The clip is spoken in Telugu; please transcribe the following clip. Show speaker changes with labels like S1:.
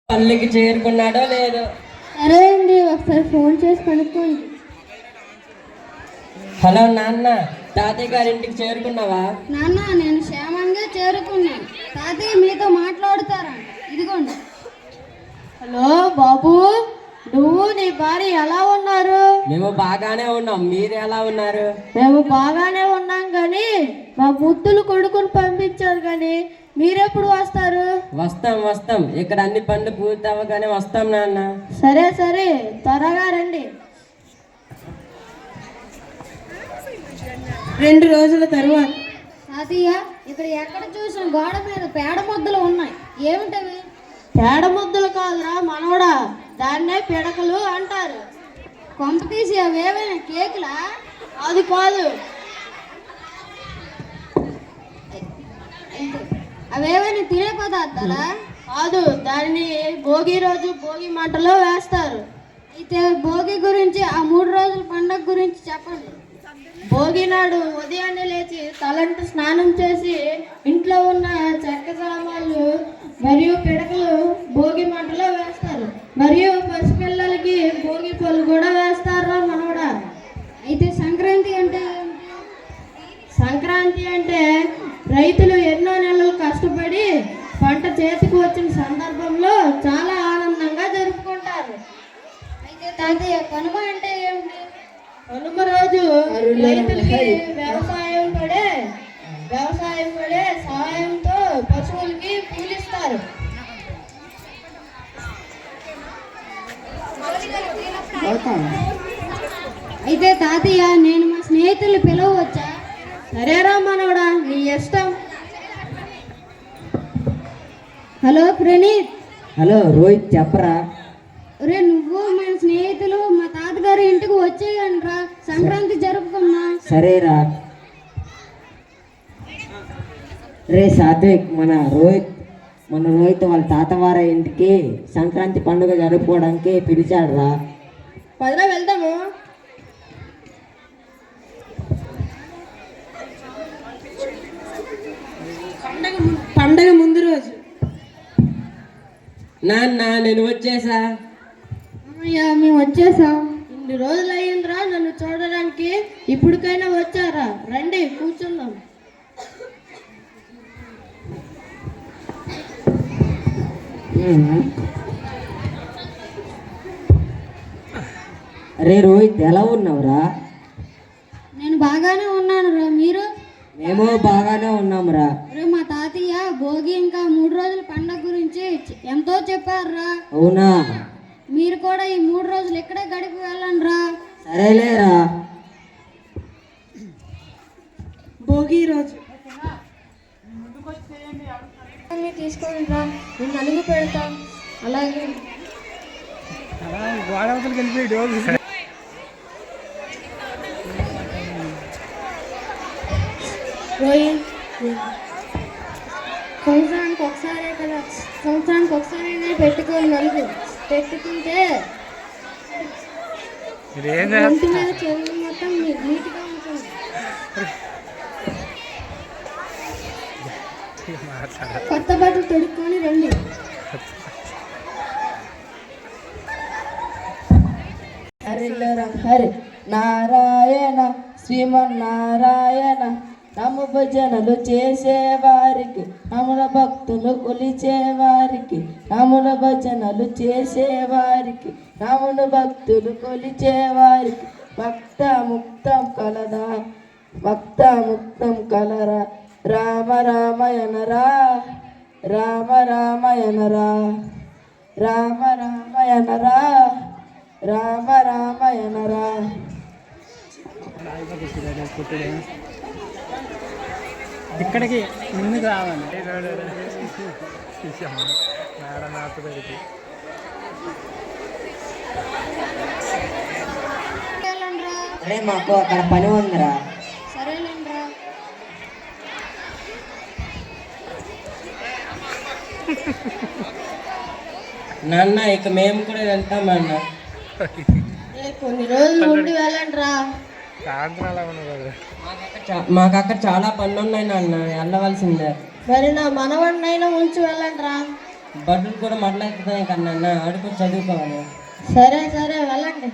S1: పల్లికి చేరుకున్నాడో లేదో.
S2: సరే అండి, ఒకసారి ఫోన్ చేసి కనుక్కోండి.
S1: హలో నాన్న, తాతయ్య గారి ఇంటికి చేరుకున్నావా?
S2: నాన్న, నేను క్షేమంగా చేరుకున్నాను. తాతయ్య మీతో మాట్లాడుతారా? ఇదిగోండి. హలో బాబు, నువ్వు నీ భార్య ఎలా ఉన్నారు?
S1: మేము బాగానే ఉన్నాం, మీరు ఎలా ఉన్నారు?
S2: మేము బాగానే ఉన్నాం కానీ మా ముద్దులు కొడుకుని పంపించారు కానీ మీరెప్పుడు వస్తారు?
S1: వస్తాం వస్తాం, ఇక్కడ అన్ని పనులు పూర్తి అవ్వగానే వస్తాం నాన్న.
S2: సరే సరే, త్వరగా రండి.
S3: 2 రోజుల తరువాత.
S2: తాతయ్య, ఇక్కడ ఎక్కడ చూసిన గోడ మీద పేడ ముద్దలు ఉన్నాయి, ఏమిటవి? పేడ ముద్దలు కాదురా మనవడా, దాన్నే పిడకలు అంటారు. కొంప తీసి అవేమైనా కేకులా? అది కాదు. అవేమైనా తినే పదార్థాలా? కాదు, దాన్ని భోగి రోజు భోగి మంటలో వేస్తారు. అయితే భోగి గురించి, ఆ 3 రోజుల పండుగ గురించి చెప్పండి. భోగి నాడు ఉదయాన్నే లేచి తలంటు స్నానం చేసి ఇంట్లో ఉన్న చెక్క సామాన్లు మరియు పిడకలు భోగి మంటలో వేస్తారు. మరియు పసిపిల్లలకి భోగి పళ్ళు కూడా వేస్తారు మనవడా. అయితే సంక్రాంతి అంటే? సంక్రాంతి అంటే రైతులు ఎన్నో నెలలు కష్టపడి పంట చేతికి వచ్చిన సందర్భంలో చాలా ఆనందంగా జరుపుకుంటారు. అయితే తాతయ్య, కనుమ అంటే ఏమిటి? కనుమ రోజు రైతులకి వ్యవసాయం పడే సహాయంతో పశువులకి పూజిస్తారు. అయితే తాతయ్య, నేను మా స్నేహితులు పిలవచ్చా? సరేరా మనవడా, నీ ఇష్టం. హలో ప్రణీత్.
S1: హలో రోహిత్, చెప్పరా?
S2: రే, నువ్వు మన స్నేహితులు మా తాతగారి ఇంటికి వచ్చేయండిరా, సంక్రాంతి జరుపుకున్నా.
S1: సరేరా. రే సాత్విక్, మన రోహిత్ వాళ్ళ తాతవారి ఇంటికి సంక్రాంతి పండుగ జరుపుకోవడానికి పిలిచాడు రా.
S2: పదరా వెళ్దాము.
S3: పండగ ముందు రోజు.
S1: నాన్న, నేను వచ్చేసా.
S2: అమ్మయ్యా, మేము వచ్చేసాం. ఇన్ని రోజులు అయ్యిందిరా నన్ను చూడడానికి, ఇప్పటికైనా వచ్చారా? రండి కూర్చుందాం.
S1: రే రోహిత్, ఎలా ఉన్నావురా?
S2: నేను బాగానే ఉన్నాను రా, మీరు?
S1: మేము బాగానే ఉన్నాంరా.
S2: రే, మా తాతయ్య భోగి ఇంకా 3 రోజుల పండగ గురించి ఎంతో చెప్పారురా.
S1: అవునా?
S2: మీరు కూడా ఈ 3 రోజులు ఇక్కడే గడిపి వెళ్ళండి రా.
S1: సరేలేరా.
S3: భోగి రోజు
S2: తీసుకొని రా, నేను నలుగు పెడతాం. అలాగే సంవత్సరానికి ఒకసారే కదా, సంవత్సరానికి ఒకసారి పెట్టుకోవాలి. నలుగు పెట్టుకుంటే ఒంటి మీద చెవులు మొత్తం నీట్గా ఉంటుంది. కొత్త బట్టలు తొడుక్కొని రండి.
S3: హరి నారాయణ శ్రీమన్నారాయణ, నమ్ము భజనలు చేసేవారికి, నముల భక్తులు కొలిచేవారికి, నముల భజనలు చేసేవారికి, నములు భక్తులు కొలిచేవారికి, భక్త ముక్తం కలదా, భక్త ముక్తం కలరా. రామ రామయనరా, రామ రామయనరా, రామ రామయనరా, రామ రామయనరా.
S4: ఇక్కడికి ముందుకు రావాలి.
S1: అరే, మాకు అక్కడ పని ఉందిరా.
S2: సరేలేండ్రా.
S1: నాన్న, ఇక మేము కూడా వెళ్తామన్న.
S2: కొన్ని రోజులు ఉండి వెళ్ళండి రా.
S1: మాకు అక్కడ చాలా పనులు ఉన్నాయి నాన్న, వెళ్ళవలసిందే.
S2: మరి నా మనవడినైనా ఉంచి వెళ్ళండి రా.
S1: బట్టలు కూడా మొదలెత్తున్నాయి కన్నా అడుగు చదువుకోవాలి.
S2: సరే సరే వెళ్ళండి.